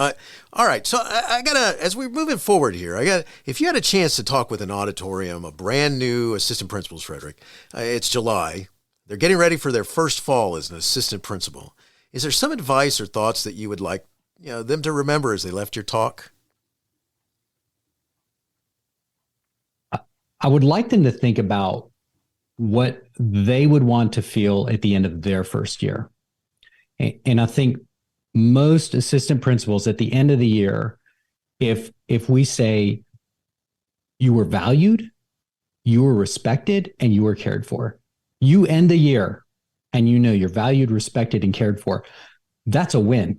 All right. So I gotta, as we're moving forward here, if you had a chance to talk with an auditorium of brand new assistant principals, Frederick, it's July. They're getting ready for their first fall as an assistant principal. Is there some advice or thoughts that you would like them to remember as they left your talk? I would like them to think about what they would want to feel at the end of their first year. And I think most assistant principals at the end of the year, if we say you were valued, you were respected, and you were cared for, you end the year and you're valued, respected, and cared for, that's a win,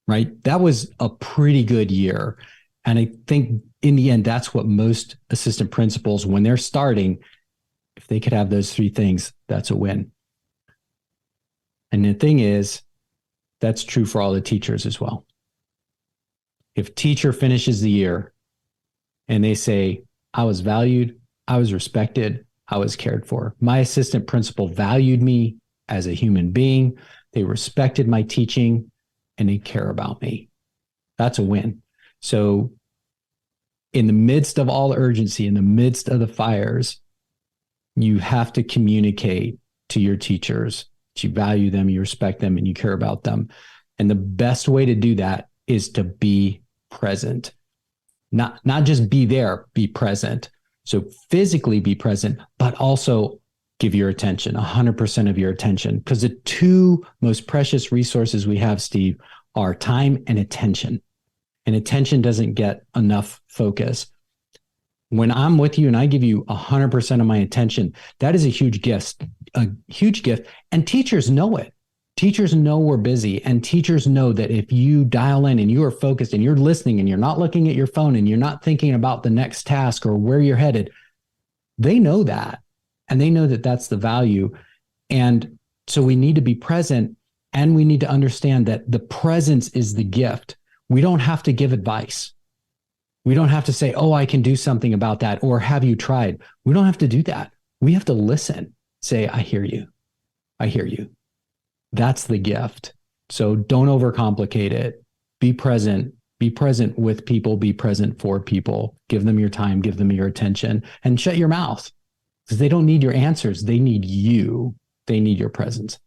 right? That was a pretty good year. And I think in the end, that's what most assistant principals, when they're starting, if they could have those 3 things, that's a win. And the thing is, that's true for all the teachers as well. If teacher finishes the year and they say, I was valued, I was respected, I was cared for. My assistant principal valued me as a human being. They respected my teaching and they care about me. That's a win. So in the midst of all urgency, in the midst of the fires, you have to communicate to your teachers that you value them, you respect them, and you care about them. And the best way to do that is to be present. Not just be there, be present. So physically be present, but also give your attention, 100% of your attention. Because the two most precious resources we have, Steve, are time and attention. And attention doesn't get enough focus. When I'm with you and I give you 100% of my attention, that is a huge gift, And teachers know it. Teachers know we're busy, and teachers know that if you dial in and you are focused and you're listening and you're not looking at your phone and you're not thinking about the next task or where you're headed, they know that. And they know that that's the value. And so we need to be present, and we need to understand that the presence is the gift. We don't have to give advice. We don't have to say, oh, I can do something about that, or have you tried? We don't have to do that. We have to listen, say, I hear you. I hear you. That's the gift. So don't overcomplicate it. Be present. Be present with people. Be present for people. Give them your time. Give them your attention. And shut your mouth, because they don't need your answers. They need you. They need your presence.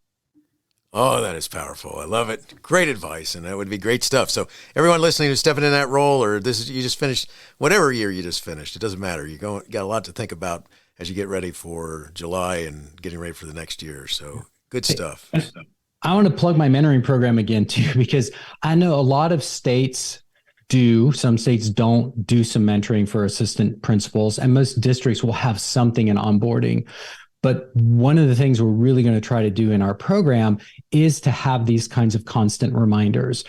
Oh, that is powerful. I love it. Great advice, and that would be great stuff. So everyone listening who's stepping in that role, or you just finished, whatever year you just finished, it doesn't matter. You got a lot to think about as you get ready for July and getting ready for the next year. So good stuff. I want to plug my mentoring program again too, because I know a lot of states do, some states don't do some mentoring for assistant principals, and most districts will have something in onboarding. But one of the things we're really going to try to do in our program is to have these kinds of constant reminders.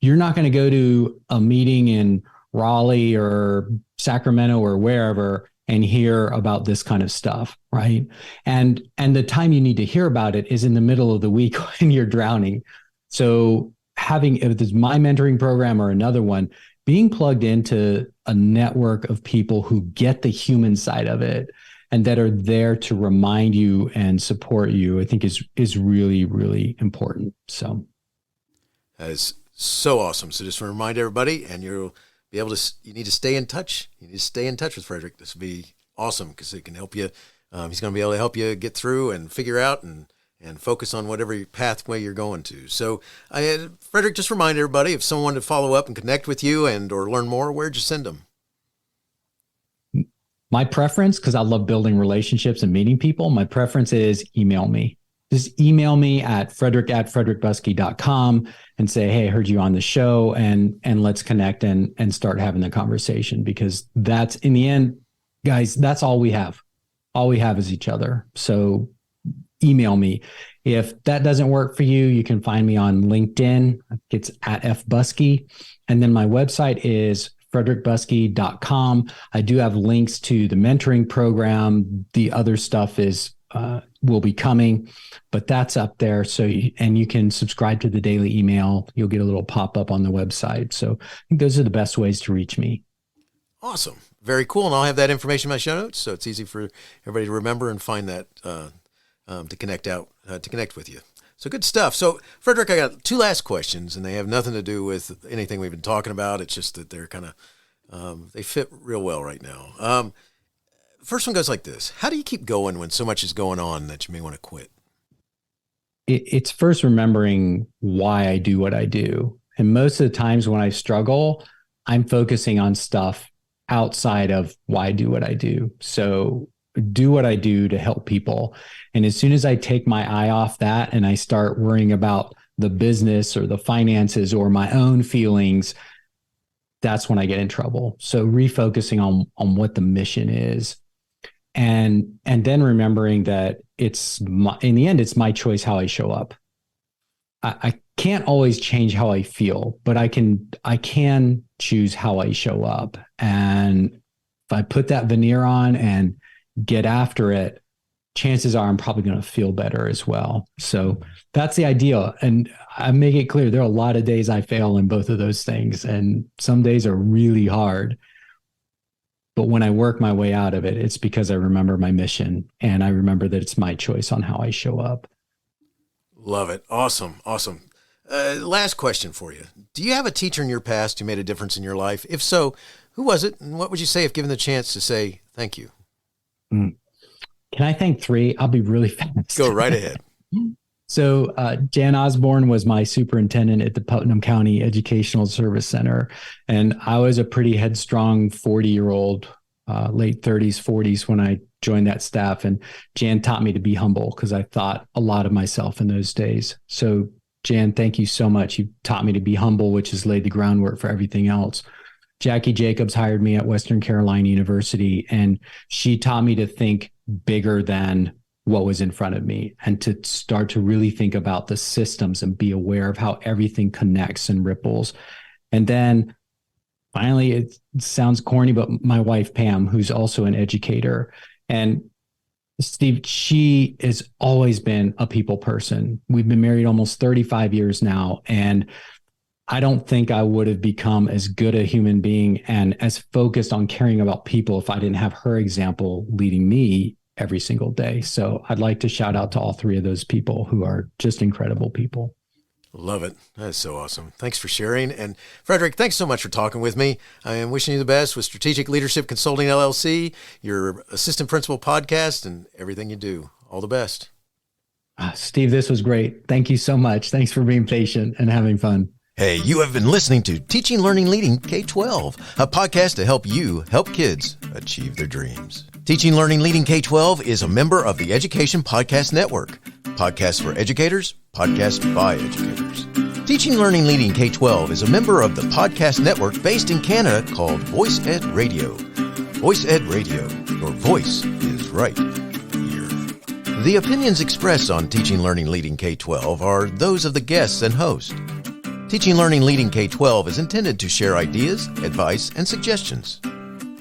You're not going to go to a meeting in Raleigh or Sacramento or wherever and hear about this kind of stuff, right? And the time you need to hear about it is in the middle of the week when you're drowning. So if it's my mentoring program or another one, being plugged into a network of people who get the human side of it and that are there to remind you and support you, I think is really, really important. So that is so awesome. So just to remind everybody, and you'll be able to, you need to stay in touch. You need to stay in touch with Frederick. This will be awesome because it can help you. He's going to be able to help you get through and figure out and focus on whatever pathway you're going to. So Frederick, just remind everybody, if someone wanted to follow up and connect with you and or learn more, where'd you send them? My preference, because I love building relationships and meeting people, my preference is email me. Just email me at frederick@frederickbuskey.com and say, hey, I heard you on the show, and let's connect and start having the conversation, because that's, in the end, guys, that's all we have. All we have is each other. So email me. If that doesn't work for you, you can find me on LinkedIn. It's @fbuskey. And then my website is frederickbuskey.com. I do have links to the mentoring program. The other stuff will be coming, but that's up there. So, and you can subscribe to the daily email. You'll get a little pop-up on the website. So I think those are the best ways to reach me. Awesome. Very cool. And I'll have that information in my show notes, so it's easy for everybody to remember and find that to connect with you. So good stuff. So Frederick, I got two last questions, and they have nothing to do with anything we've been talking about. It's just that they're kind of, they fit real well right now. First one goes like this. How do you keep going when so much is going on that you may want to quit? It's first remembering why I do what I do. And most of the times when I struggle, I'm focusing on stuff outside of why I do what I do. So do what I do to help people. And as soon as I take my eye off that and I start worrying about the business or the finances or my own feelings, that's when I get in trouble. So refocusing on what the mission is. And then remembering that in the end, it's my choice how I show up. I can't always change how I feel, but I can choose how I show up. And if I put that veneer on and get after it, chances are I'm probably going to feel better as well. So that's the idea. And I make it clear there are a lot of days I fail in both of those things. And some days are really hard. But when I work my way out of it, it's because I remember my mission and I remember that it's my choice on how I show up. Love it. Awesome. Awesome. Last question for you. Do you have a teacher in your past who made a difference in your life? If so, Who was it, and what would you say if given the chance to say thank you? Can I thank 3? I'll be really fast. Go right ahead. So Jan Osborne was my superintendent at the Putnam County Educational Service Center. And I was a pretty headstrong 40-year-old, late 30s, 40s when I joined that staff. And Jan taught me to be humble because I thought a lot of myself in those days. So Jan, thank you so much. You taught me to be humble, which has laid the groundwork for everything else. Jackie Jacobs hired me at Western Carolina University, and she taught me to think bigger than what was in front of me and to start to really think about the systems and be aware of how everything connects and ripples. And then finally, it sounds corny, but my wife, Pam, who's also an educator, and Steve, she has always been a people person. We've been married almost 35 years now, and I don't think I would have become as good a human being and as focused on caring about people if I didn't have her example leading me every single day. So I'd like to shout out to all 3 of those people who are just incredible people. Love it. That is so awesome. Thanks for sharing. And Frederick, thanks so much for talking with me. I am wishing you the best with Strategic Leadership Consulting, LLC, your assistant principal podcast, and everything you do. All the best. Steve, this was great. Thank you so much. Thanks for being patient and having fun. Hey, you have been listening to Teaching, Learning, Leading K-12, a podcast to help you help kids achieve their dreams. Teaching, Learning, Leading K-12 is a member of the Education Podcast Network. Podcasts for educators, podcasts by educators. Teaching, Learning, Leading K-12 is a member of the podcast network based in Canada called Voice Ed Radio. Voice Ed Radio, your voice is right here. The opinions expressed on Teaching, Learning, Leading K-12 are those of the guests and host. Teaching, Learning, Leading K-12 is intended to share ideas, advice, and suggestions.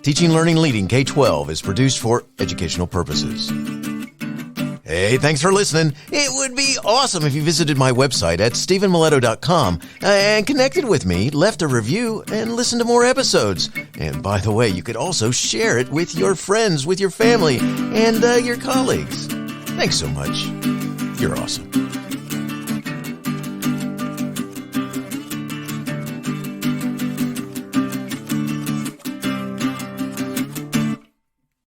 Teaching, Learning, Leading K-12 is produced for educational purposes. Hey, thanks for listening. It would be awesome if you visited my website at stephenmiletto.com and connected with me, left a review, and listened to more episodes. And by the way, you could also share it with your friends, with your family, and your colleagues. Thanks so much. You're awesome.